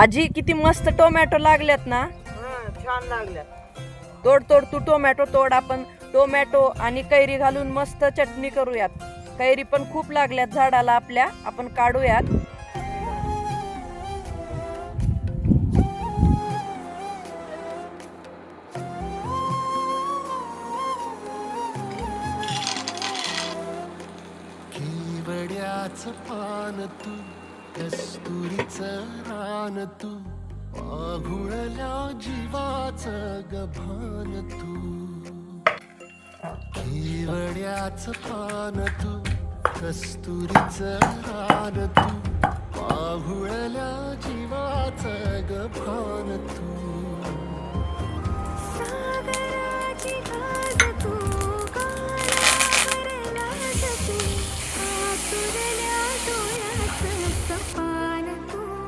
आजी किती मस्त टोमॅटो लागल्यात ना. छान लागल्या. तोड तोड तू टोमॅटो तोड. आपण टोमॅटो आणि कैरी घालून मस्त चटणी करूयात. कैरी पण खूप लागल्यात झाडाला आपल्या, आपण काढूयात. केवड्याचं पान तू, कस्तुरीचं रान तू, पाघुळल्या जीवाचं गभान तू. केवड्याचं पान तू, कस्तुरीचं रान तू, पाघुळल्या